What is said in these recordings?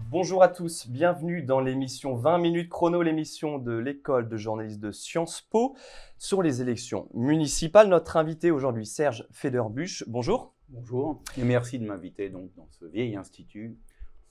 Bonjour à tous, bienvenue dans l'émission 20 minutes chrono, l'émission de l'école de journalisme de Sciences Po sur les élections municipales. Notre invité aujourd'hui, Serge Federbusch. Bonjour. Bonjour et merci de m'inviter donc dans ce vieil institut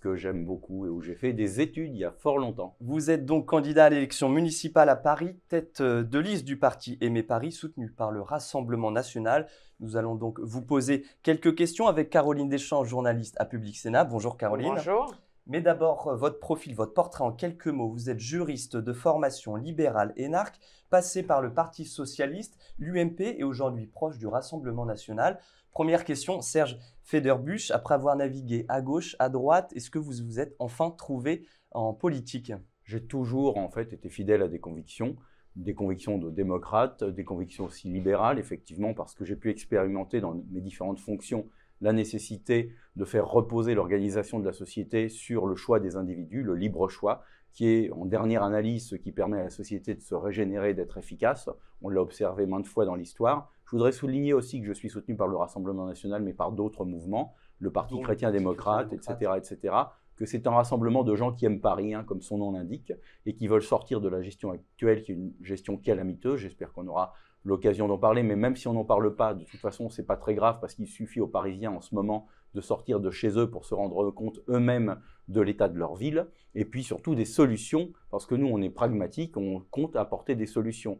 que j'aime beaucoup et où j'ai fait des études il y a fort longtemps. Vous êtes donc candidat à l'élection municipale à Paris, tête de liste du parti Aimé Paris, soutenu par le Rassemblement national. Nous allons donc vous poser quelques questions avec Caroline Deschamps, journaliste à Public Sénat. Bonjour Caroline. Bonjour. Mais d'abord, votre profil, votre portrait en quelques mots. Vous êtes juriste de formation libérale énarque, passé par le Parti socialiste, l'UMP et aujourd'hui proche du Rassemblement national. Première question, Serge Federbusch, après avoir navigué à gauche, à droite, est-ce que vous vous êtes enfin trouvé en politique ? J'ai toujours en fait été fidèle à des convictions de démocrate, des convictions aussi libérales, effectivement, parce que j'ai pu expérimenter dans mes différentes fonctions la nécessité de faire reposer l'organisation de la société sur le choix des individus, le libre choix, qui est en dernière analyse ce qui permet à la société de se régénérer, d'être efficace. On l'a observé maintes fois dans l'histoire. Je voudrais souligner aussi que je suis soutenu par le Rassemblement national, mais par d'autres mouvements, le Parti chrétien-démocrate, etc., que c'est un rassemblement de gens qui aiment Paris, comme son nom l'indique, et qui veulent sortir de la gestion actuelle, qui est une gestion calamiteuse. J'espère qu'on aura l'occasion d'en parler, mais même si on n'en parle pas, de toute façon, ce n'est pas très grave parce qu'il suffit aux Parisiens en ce moment de sortir de chez eux pour se rendre compte eux-mêmes de l'état de leur ville, et puis surtout des solutions, parce que nous, on est pragmatiques, on compte apporter des solutions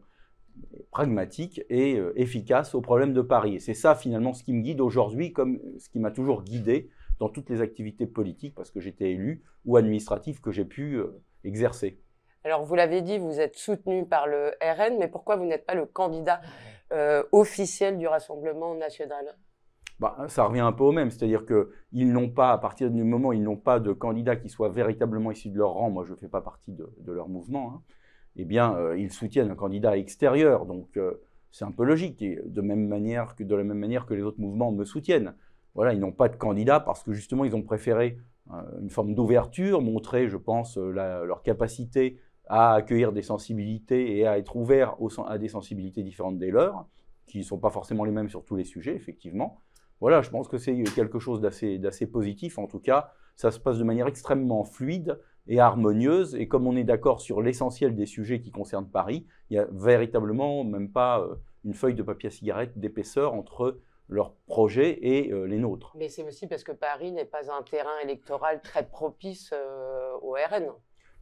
pragmatiques et efficaces aux problèmes de Paris. Et c'est ça, finalement, ce qui me guide aujourd'hui, comme ce qui m'a toujours guidé dans toutes les activités politiques, parce que j'étais élu, ou administratif, que j'ai pu exercer. Alors, vous l'avez dit, vous êtes soutenu par le RN, mais pourquoi vous n'êtes pas le candidat officiel du Rassemblement national ? Ça revient un peu au même, c'est-à-dire qu'ils n'ont pas, à partir du moment où ils n'ont pas de candidat qui soit véritablement issu de leur rang, moi je ne fais pas partie de leur mouvement, eh bien ils soutiennent un candidat extérieur, donc c'est un peu logique, et de la même manière que les autres mouvements me soutiennent. Voilà, ils n'ont pas de candidat parce que justement ils ont préféré une forme d'ouverture, montrer, je pense, leur capacité à accueillir des sensibilités et à être ouverts à des sensibilités différentes des leurs, qui ne sont pas forcément les mêmes sur tous les sujets, effectivement. Voilà, je pense que c'est quelque chose d'assez positif. En tout cas, ça se passe de manière extrêmement fluide et harmonieuse. Et comme on est d'accord sur l'essentiel des sujets qui concernent Paris, il n'y a véritablement même pas une feuille de papier à cigarette d'épaisseur entre leurs projets et les nôtres. Mais c'est aussi parce que Paris n'est pas un terrain électoral très propice au RN.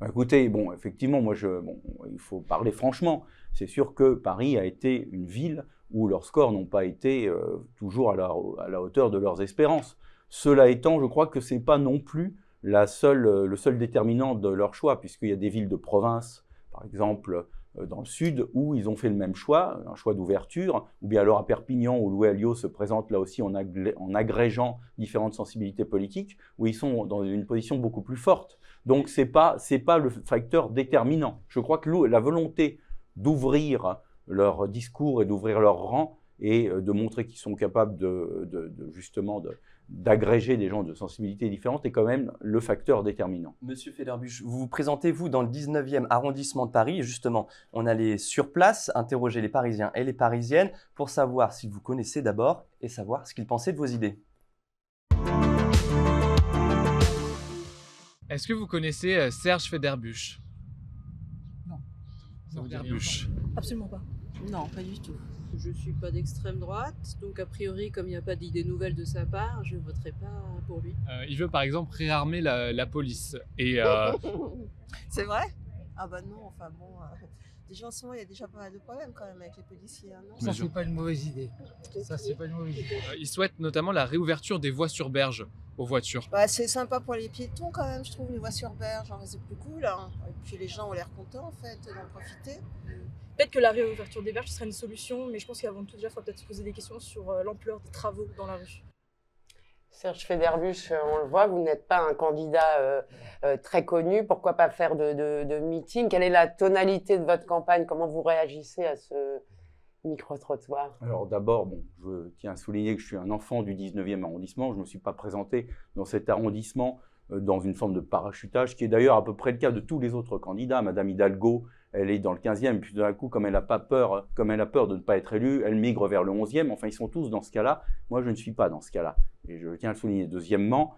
Écoutez, effectivement, il faut parler franchement. C'est sûr que Paris a été une ville où leurs scores n'ont pas été toujours à la hauteur de leurs espérances. Cela étant, je crois que ce n'est pas non plus le seul déterminant de leur choix, puisqu'il y a des villes de province, par exemple dans le sud, où ils ont fait le même choix, un choix d'ouverture, ou bien alors à Perpignan, où Louis Alliot se présente là aussi en agrégeant différentes sensibilités politiques, où ils sont dans une position beaucoup plus forte. Donc ce n'est pas le facteur déterminant. Je crois que la volonté d'ouvrir leur discours et d'ouvrir leur rang et de montrer qu'ils sont capables justement d'agréger des gens de sensibilités différentes est quand même le facteur déterminant. Monsieur Federbusch, vous vous présentez, vous, dans le 19e arrondissement de Paris. Et justement, on allait sur place interroger les Parisiens et les Parisiennes pour savoir s'ils vous connaissaient d'abord et savoir ce qu'ils pensaient de vos idées. Est-ce que vous connaissez Serge Federbusch ? Non. Federbusch. Absolument pas. Non, pas du tout. Je suis pas d'extrême droite, donc a priori, comme il n'y a pas d'idée nouvelle de sa part, je voterai pas pour lui. Il veut par exemple réarmer la police. Et C'est vrai ? Ah bah non, enfin bon... Déjà en ce moment, il y a déjà pas mal de problèmes quand même avec les policiers, non ? Ça, c'est pas une mauvaise idée. il souhaite notamment la réouverture des voies sur berge aux voitures. Bah, c'est sympa pour les piétons quand même, je trouve, les voies sur berge, c'est plus cool. Et puis les gens ont l'air contents en fait d'en profiter. Peut-être que la réouverture des berges serait une solution, mais je pense qu'avant tout, déjà, il faut peut-être se poser des questions sur l'ampleur des travaux dans la rue. Serge Federbusch, on le voit, vous n'êtes pas un candidat très connu. Pourquoi pas faire de meeting ? Quelle est la tonalité de votre campagne ? Comment vous réagissez à ce micro-trottoir ? Alors d'abord, je tiens à souligner que je suis un enfant du 19e arrondissement. Je ne me suis pas présenté dans cet arrondissement dans une forme de parachutage, qui est d'ailleurs à peu près le cas de tous les autres candidats. Madame Hidalgo, elle est dans le 15e, puis d'un coup, comme elle a peur de ne pas être élue, elle migre vers le 11e. Enfin, ils sont tous dans ce cas-là. Moi, je ne suis pas dans ce cas-là. Et je tiens à le souligner. Deuxièmement,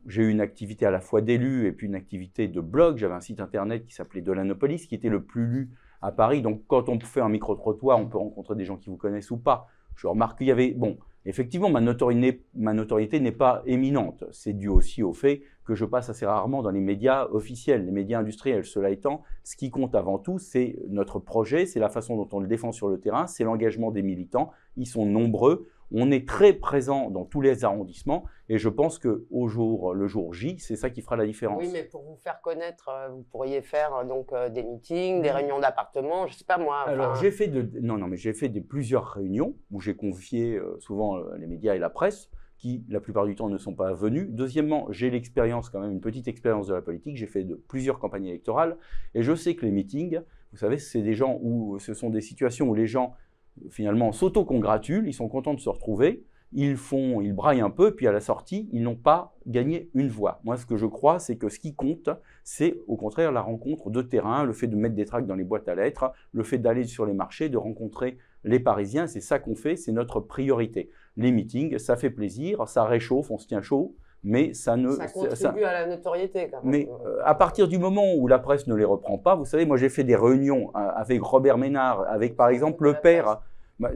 j'ai eu une activité à la fois d'élu et puis une activité de blog. J'avais un site internet qui s'appelait Delanopolis, qui était le plus lu à Paris. Donc, quand on fait un micro-trottoir, on peut rencontrer des gens qui vous connaissent ou pas. Je remarque qu'il y avait, bon, effectivement, ma notoriété n'est pas éminente. C'est dû aussi au fait que je passe assez rarement dans les médias officiels, les médias industriels. Cela étant, ce qui compte avant tout, c'est notre projet, c'est la façon dont on le défend sur le terrain, c'est l'engagement des militants. Ils sont nombreux. On est très présent dans tous les arrondissements et je pense que le jour J, c'est ça qui fera la différence. Oui, mais pour vous faire connaître, vous pourriez faire donc des meetings, des réunions d'appartement, je ne sais pas moi. Alors j'ai fait plusieurs réunions où j'ai confié souvent les médias et la presse qui la plupart du temps ne sont pas venus. Deuxièmement, j'ai l'expérience quand même, une petite expérience de la politique. J'ai fait plusieurs campagnes électorales et je sais que les meetings, vous savez, c'est des gens où ce sont des situations où les gens finalement s'auto-congratulent, ils sont contents de se retrouver, ils braillent un peu, puis à la sortie, ils n'ont pas gagné une voix. Moi, ce que je crois, c'est que ce qui compte, c'est au contraire la rencontre de terrain, le fait de mettre des tracts dans les boîtes à lettres, le fait d'aller sur les marchés, de rencontrer les Parisiens, c'est ça qu'on fait, c'est notre priorité. Les meetings, ça fait plaisir, ça réchauffe, on se tient chaud, mais ça contribue à la notoriété quand même. Mais à partir du moment où la presse ne les reprend pas, vous savez, moi j'ai fait des réunions avec Robert Ménard, avec par exemple le père.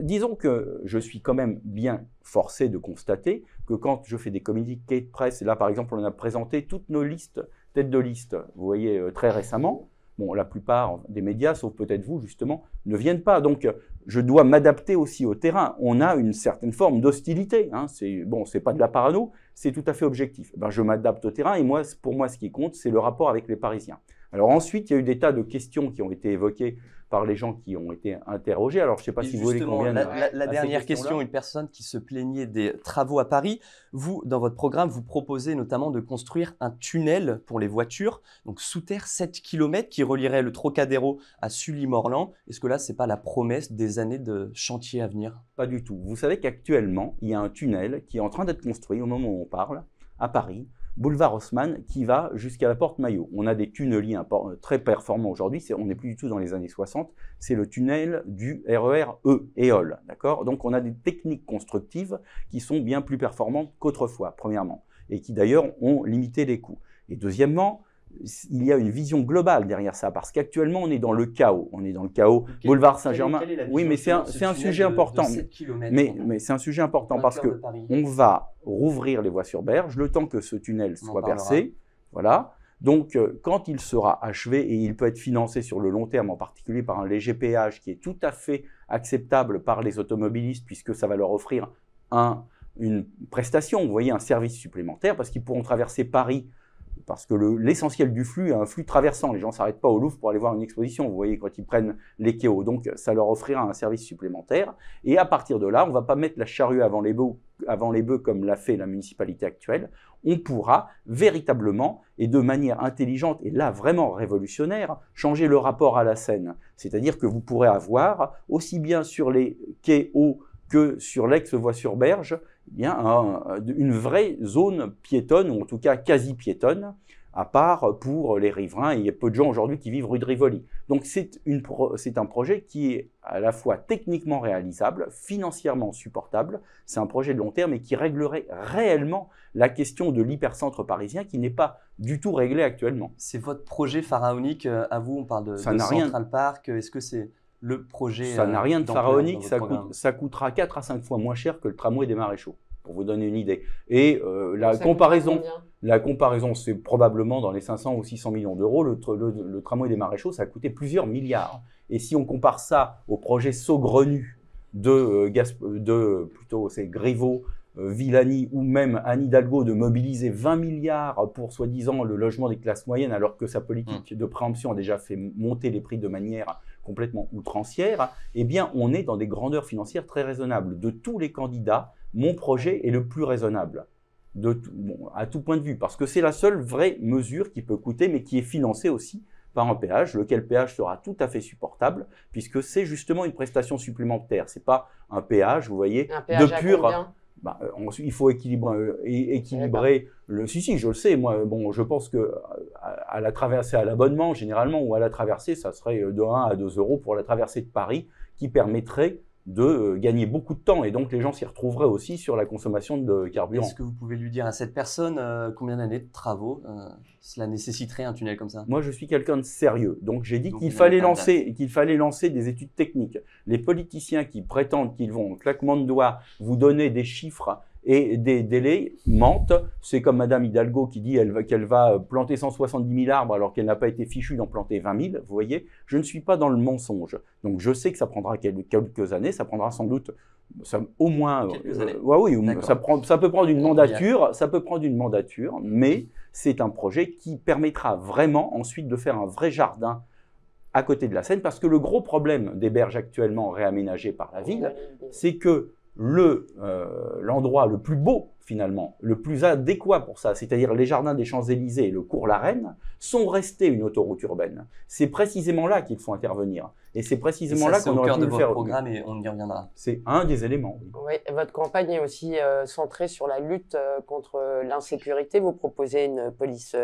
Disons que je suis quand même bien forcé de constater que quand je fais des communiqués de presse, et là par exemple on a présenté toutes nos listes, têtes de liste, vous voyez, très récemment, bon, la plupart des médias, sauf peut-être vous justement, ne viennent pas. Donc je dois m'adapter aussi au terrain. On a une certaine forme d'hostilité, hein. C'est pas de la parano, c'est tout à fait objectif. Ben, je m'adapte au terrain et moi, pour moi ce qui compte, c'est le rapport avec les Parisiens. Alors ensuite, il y a eu des tas de questions qui ont été évoquées par les gens qui ont été interrogés. Alors je ne sais pas si vous voulez qu'on vienne la dernière question, une personne qui se plaignait des travaux à Paris. Vous, dans votre programme, vous proposez notamment de construire un tunnel pour les voitures, donc sous terre 7 km qui relierait le Trocadéro à Sully-Morland. Est-ce que là, ce n'est pas la promesse des années de chantier à venir? Pas du tout. Vous savez qu'actuellement, il y a un tunnel qui est en train d'être construit au moment où on parle, à Paris, boulevard Haussmann, qui va jusqu'à la Porte Maillot. On a des tunneliers très performants aujourd'hui, on n'est plus du tout dans les années 60, c'est le tunnel du RER E, EOL, d'accord? Donc on a des techniques constructives qui sont bien plus performantes qu'autrefois, premièrement, et qui d'ailleurs ont limité les coûts. Et deuxièmement, il y a une vision globale derrière ça, parce qu'actuellement on est dans le chaos. On est dans le chaos. Boulevard Saint-Germain. Oui, mais c'est un sujet important. Mais c'est un sujet important parce que on va rouvrir les voies sur berge le temps que ce tunnel soit percé. Voilà. Donc, quand il sera achevé et il peut être financé sur le long terme, en particulier par un léger péage qui est tout à fait acceptable par les automobilistes, puisque ça va leur offrir une prestation, vous voyez, un service supplémentaire, parce qu'ils pourront traverser Paris. Parce que l'essentiel du flux est un flux traversant. Les gens ne s'arrêtent pas au Louvre pour aller voir une exposition, vous voyez, quand ils prennent les Kéos. Donc, ça leur offrira un service supplémentaire. Et à partir de là, on ne va pas mettre la charrue avant les bœufs comme l'a fait la municipalité actuelle. On pourra véritablement et de manière intelligente, et là vraiment révolutionnaire, changer le rapport à la Seine. C'est-à-dire que vous pourrez avoir, aussi bien sur les quais hauts que sur l'ex-voie sur berge, eh bien, une vraie zone piétonne, ou en tout cas quasi piétonne, à part pour les riverains. Il y a peu de gens aujourd'hui qui vivent rue de Rivoli. Donc c'est un projet qui est à la fois techniquement réalisable, financièrement supportable. C'est un projet de long terme et qui réglerait réellement la question de l'hypercentre parisien qui n'est pas du tout réglée actuellement. C'est votre projet pharaonique à vous, on parle de Central Park. Est-ce que c'est le projet? Ça n'a rien de pharaonique, ça coûtera 4 à 5 fois moins cher que le tramway des Maréchaux, pour vous donner une idée. Et la comparaison, c'est probablement dans les 500 ou 600 millions d'euros. Le tramway des Maréchaux, ça a coûté plusieurs milliards. Et si on compare ça au projet saugrenu c'est Griveaux, Villani ou même Anne Hidalgo de mobiliser 20 milliards pour soi-disant le logement des classes moyennes, alors que sa politique de préemption a déjà fait monter les prix de manière complètement outrancière, eh bien on est dans des grandeurs financières très raisonnables. De tous les candidats, mon projet est le plus raisonnable, à tout point de vue, parce que c'est la seule vraie mesure qui peut coûter, mais qui est financée aussi par un péage, lequel péage sera tout à fait supportable, puisque c'est justement une prestation supplémentaire. C'est pas un péage, vous voyez, de pur... il faut équilibrer le... Si, je le sais, moi, bon, je pense que à la traversée à l'abonnement, généralement, ou à la traversée, ça serait de 1 à 2 euros pour la traversée de Paris, qui permettrait de gagner beaucoup de temps et donc les gens s'y retrouveraient aussi sur la consommation de carburant. Est-ce que vous pouvez lui dire à cette personne combien d'années de travaux cela nécessiterait un tunnel comme ça? Moi, je suis quelqu'un de sérieux, donc j'ai dit Donc, qu'il vous fallait n'avez lancer des études techniques. Les politiciens qui prétendent qu'ils vont, en claquement de doigts, vous donner des chiffres et des délais mentent. C'est comme Madame Hidalgo qui dit qu'elle va planter 170 000 arbres alors qu'elle n'a pas été fichue d'en planter 20 000. Vous voyez, je ne suis pas dans le mensonge. Donc je sais que ça prendra quelques années, ça prendra sans doute au moins… Quelques années. Oui, ça peut prendre une mandature, mais c'est un projet qui permettra vraiment ensuite de faire un vrai jardin à côté de la Seine, parce que le gros problème des berges actuellement réaménagées par la ville, c'est que l'endroit le plus beau, finalement, le plus adéquat pour ça, c'est-à-dire les jardins des Champs-Élysées et le cours La Reine, sont restés une autoroute urbaine. C'est précisément là qu'il faut intervenir. Et c'est précisément là qu'on aurait pu le faire. Programme et on y reviendra. C'est un des éléments. Oui, votre campagne est aussi centrée sur la lutte contre l'insécurité. Vous proposez une police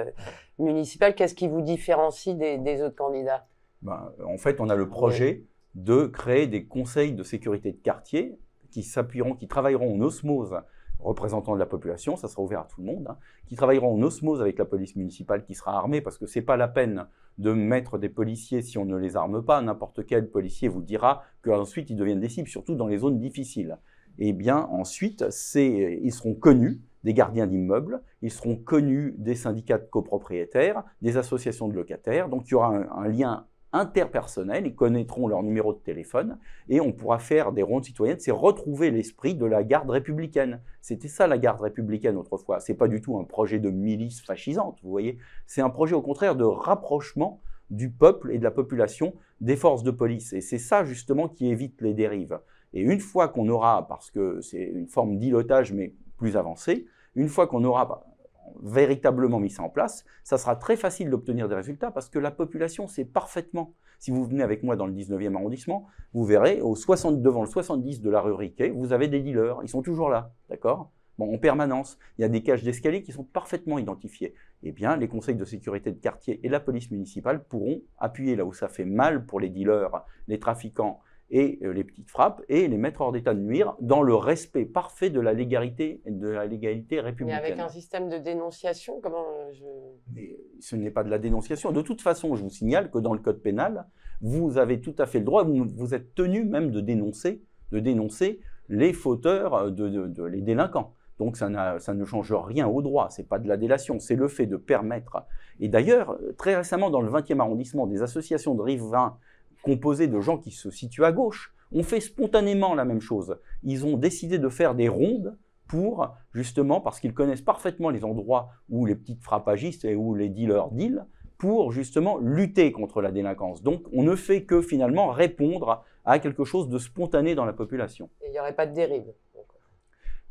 municipale. Qu'est-ce qui vous différencie des autres candidats? En fait, on a le projet de créer des conseils de sécurité de quartier qui travailleront en osmose, représentants de la population, ça sera ouvert à tout le monde, qui travailleront en osmose avec la police municipale qui sera armée, parce que c'est pas la peine de mettre des policiers si on ne les arme pas. N'importe quel policier vous dira qu'ensuite ils deviennent des cibles, surtout dans les zones difficiles. Et bien ensuite, ils seront connus des gardiens d'immeubles, ils seront connus des syndicats de copropriétaires, des associations de locataires, donc il y aura un lien interpersonnels, ils connaîtront leur numéro de téléphone et on pourra faire des rondes citoyennes. C'est retrouver l'esprit de la garde républicaine. C'était ça la garde républicaine autrefois. C'est pas du tout un projet de milice fascisante, vous voyez. C'est un projet au contraire de rapprochement du peuple et de la population des forces de police. Et c'est ça justement qui évite les dérives. Et une fois qu'on aura, parce que c'est une forme d'îlotage mais plus avancée, une fois qu'on aura véritablement mis ça en place, ça sera très facile d'obtenir des résultats parce que la population sait parfaitement. Si vous venez avec moi dans le 19e arrondissement, vous verrez, devant le 70 de la rue Riquet, vous avez des dealers, ils sont toujours là, d'accord? Bon, en permanence, il y a des cages d'escalier qui sont parfaitement identifiées. Eh bien, les conseils de sécurité de quartier et la police municipale pourront appuyer là où ça fait mal pour les dealers, les trafiquants et les petites frappes, et les mettre hors d'état de nuire dans le respect parfait de la légalité républicaine. Mais avec un système de dénonciation, comment Mais ce n'est pas de la dénonciation. De toute façon, je vous signale que dans le code pénal, vous avez tout à fait le droit, vous êtes tenu même de dénoncer les fauteurs, les délinquants. Donc ça ne change rien au droit, ce n'est pas de la délation, c'est le fait de permettre. Et d'ailleurs, très récemment dans le 20e arrondissement, des associations de riverains composées de gens qui se situent à gauche ont fait spontanément la même chose. Ils ont décidé de faire des rondes pour, justement, parce qu'ils connaissent parfaitement les endroits où les petites frappagistes et où les dealers dealent, pour justement lutter contre la délinquance. Donc on ne fait que finalement répondre à quelque chose de spontané dans la population. Et il n'y aurait pas de dérive?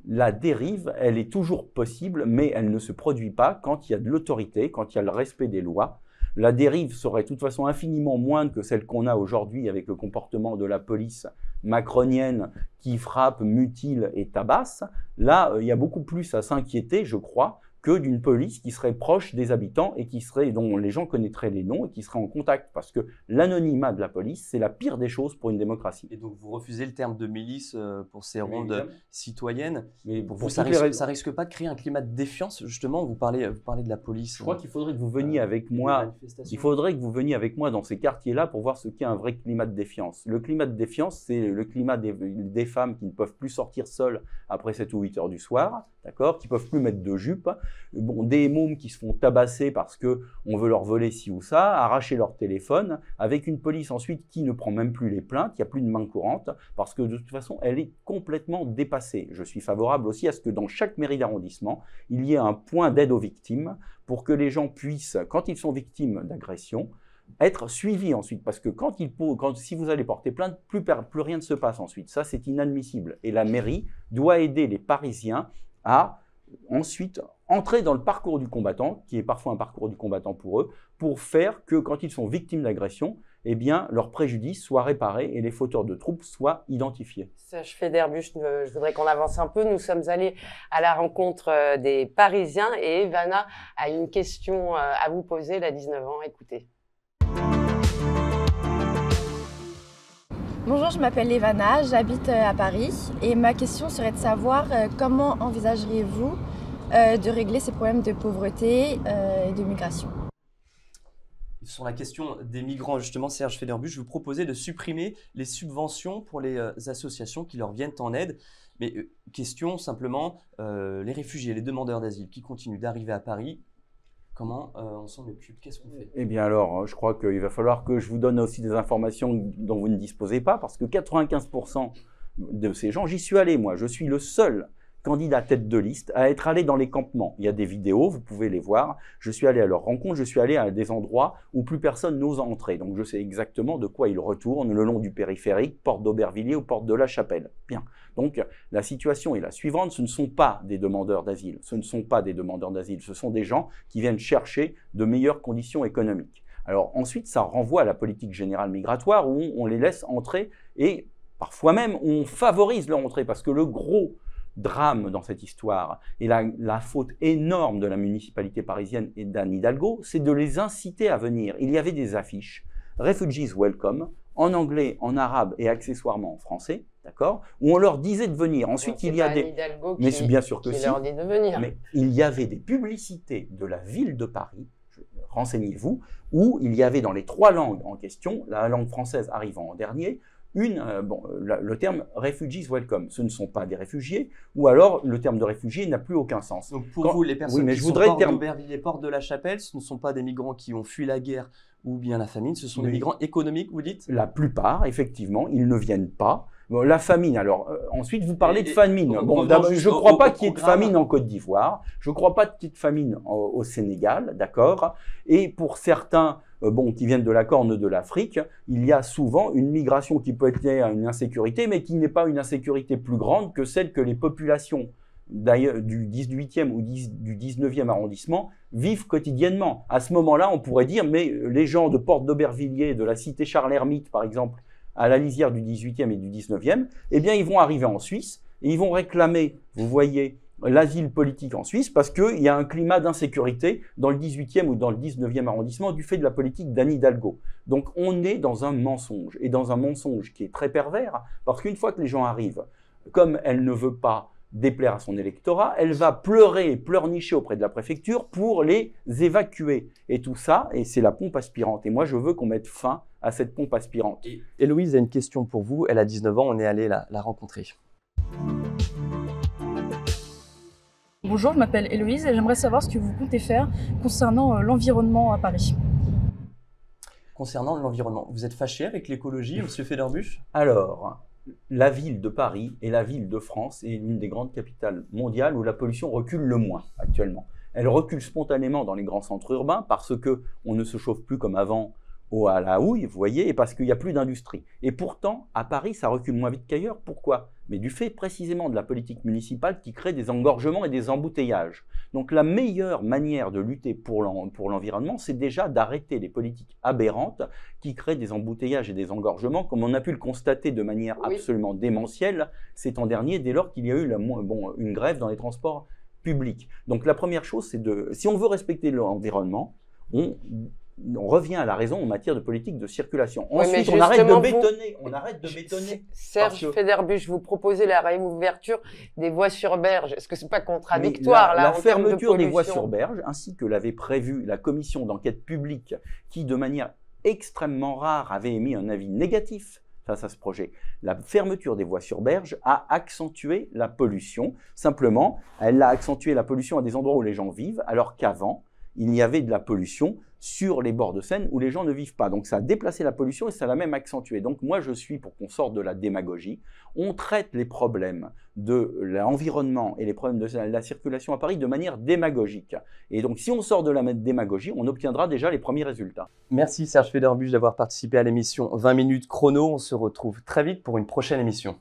La dérive, elle est toujours possible, mais elle ne se produit pas quand il y a de l'autorité, quand il y a le respect des lois. La dérive serait de toute façon infiniment moindre que celle qu'on a aujourd'hui avec le comportement de la police macronienne qui frappe, mutile et tabasse. Là, il y a beaucoup plus à s'inquiéter, je crois, que d'une police qui serait proche des habitants et dont les gens connaîtraient les noms et qui serait en contact. Parce que l'anonymat de la police, c'est la pire des choses pour une démocratie. Et donc vous refusez le terme de milice pour ces rondes citoyennes. Mais pour vous, ça risque pas de créer un climat de défiance, justement? Vous parlez de la police. Je crois qu'il faudrait que vous veniez avec moi. Il faudrait que vous veniez avec moi dans ces quartiers-là pour voir ce qu'est un vrai climat de défiance. Le climat de défiance, c'est le climat des femmes qui ne peuvent plus sortir seules après 7 ou 8 heures du soir, d'accord, qui ne peuvent plus mettre de jupe. Bon, des mômes qui se font tabasser parce qu'on veut leur voler ci ou ça, arracher leur téléphone, avec une police ensuite qui ne prend même plus les plaintes, il n'y a plus de main courante, parce que de toute façon, elle est complètement dépassée. Je suis favorable aussi à ce que dans chaque mairie d'arrondissement, il y ait un point d'aide aux victimes pour que les gens puissent, quand ils sont victimes d'agression, être suivis ensuite, parce que si vous allez porter plainte, plus rien ne se passe ensuite. Ça, c'est inadmissible. Et la mairie doit aider les Parisiens à ensuite entrer dans le parcours du combattant, qui est parfois un parcours du combattant pour eux, pour faire que quand ils sont victimes d'agression, eh bien, leur préjudice soit réparé et les fauteurs de troubles soient identifiés. Serge Federbusch, je voudrais qu'on avance un peu. Nous sommes allés à la rencontre des Parisiens et Evana a une question à vous poser, elle a 19 ans. Écoutez. Bonjour, je m'appelle Lévana, j'habite à Paris et ma question serait de savoir comment envisageriez-vous de régler ces problèmes de pauvreté et de migration? Sur la question des migrants, justement, Serge Federbusch, je vous proposais de supprimer les subventions pour les associations qui leur viennent en aide. Mais question simplement, les réfugiés, les demandeurs d'asile qui continuent d'arriver à Paris, comment on s'en occupe? Qu'est-ce qu'on fait? Eh bien alors, je crois qu'il va falloir que je vous donne aussi des informations dont vous ne disposez pas, parce que 95% de ces gens, j'y suis allé moi, je suis le seul candidat tête de liste à être allé dans les campements. Il y a des vidéos, vous pouvez les voir. Je suis allé à leur rencontre, je suis allé à des endroits où plus personne n'ose entrer. Donc je sais exactement de quoi ils retournent le long du périphérique, porte d'Aubervilliers ou porte de la Chapelle. Bien. Donc la situation est la suivante, ce ne sont pas des demandeurs d'asile. Ce ne sont pas des demandeurs d'asile, ce sont des gens qui viennent chercher de meilleures conditions économiques. Alors ensuite, ça renvoie à la politique générale migratoire où on les laisse entrer et parfois même on favorise leur entrée parce que le gros drame dans cette histoire et la faute énorme de la municipalité parisienne et d'Anne Hidalgo, c'est de les inciter à venir. Il y avait des affiches « Refugees Welcome » en anglais, en arabe et accessoirement en français, d'accord, où on leur disait de venir. Ensuite, il y a des... Mais bien sûr que si. Leur dit de venir. Mais il y avait des publicités de la ville de Paris, renseignez-vous, où il y avait dans les 3 langues en question, la langue française arrivant en dernier, le terme « refugees welcome ». Ce ne sont pas des réfugiés, ou alors le terme de réfugié n'a plus aucun sens. Donc pour vous, les personnes qui sont porte d'Aubervilliers, porte de la Chapelle, ce ne sont pas des migrants qui ont fui la guerre ou bien la famine, ce sont des migrants économiques, vous dites? La plupart, effectivement, ils ne viennent pas. Bon, la famine, alors, ensuite, vous parlez de famine. Bon, je ne crois pas qu'il y ait de famine en Côte d'Ivoire, je ne crois pas qu'il y ait de famine au Sénégal, d'accord. Et pour certains, qui viennent de la Corne de l'Afrique, il y a souvent une migration qui peut être liée à une insécurité, mais qui n'est pas une insécurité plus grande que celle que les populations d'ailleurs du 18e ou du 19e arrondissement vivent quotidiennement. À ce moment-là, on pourrait dire, mais les gens de Porte d'Aubervilliers, de la cité Charles-Hermite, par exemple, à la lisière du 18e et du 19e, eh bien, ils vont arriver en Suisse et ils vont réclamer, vous voyez, l'asile politique en Suisse parce qu'il y a un climat d'insécurité dans le 18e ou dans le 19e arrondissement du fait de la politique d'Anne Hidalgo. Donc, on est dans un mensonge et dans un mensonge qui est très pervers parce qu'une fois que les gens arrivent, comme elle ne veut pas déplaire à son électorat, elle va pleurer et pleurnicher auprès de la préfecture pour les évacuer. Et tout ça, et c'est la pompe aspirante. Et moi, je veux qu'on mette fin à cette pompe aspirante. Et Héloïse a une question pour vous. Elle a 19 ans, on est allé la rencontrer. Bonjour, je m'appelle Héloïse et j'aimerais savoir ce que vous comptez faire concernant l'environnement à Paris. Concernant l'environnement, vous êtes fâché avec l'écologie, M. Federbusch? Alors, la ville de Paris et la ville de France est l'une des grandes capitales mondiales où la pollution recule le moins actuellement. Elle recule spontanément dans les grands centres urbains parce qu'on ne se chauffe plus comme avant à la houille, vous voyez, et parce qu'il n'y a plus d'industrie. Et pourtant, à Paris, ça recule moins vite qu'ailleurs. Pourquoi? Mais du fait précisément de la politique municipale qui crée des engorgements et des embouteillages. Donc la meilleure manière de lutter pour l'environnement, c'est déjà d'arrêter les politiques aberrantes qui créent des embouteillages et des engorgements, comme on a pu le constater de manière absolument démentielle ces temps derniers, dès lors qu'il y a eu une grève dans les transports publics. Donc la première chose, c'est si on veut respecter l'environnement, on revient à la raison en matière de politique de circulation. Ensuite, on arrête de bétonner. Serge Federbusch, vous proposez la réouverture des voies sur berge. Est-ce que c'est pas contradictoire la fermeture des voies sur berge, ainsi que l'avait prévu la commission d'enquête publique, qui de manière extrêmement rare avait émis un avis négatif face à ce projet. La fermeture des voies sur berge a accentué la pollution. Simplement, elle a accentué la pollution à des endroits où les gens vivent, alors qu'avant, il y avait de la pollution sur les bords de Seine où les gens ne vivent pas. Donc ça a déplacé la pollution et ça l'a même accentué. Donc moi je suis pour qu'on sorte de la démagogie. On traite les problèmes de l'environnement et les problèmes de la circulation à Paris de manière démagogique. Et donc si on sort de la démagogie, on obtiendra déjà les premiers résultats. Merci Serge Federbusch d'avoir participé à l'émission 20 minutes chrono. On se retrouve très vite pour une prochaine émission.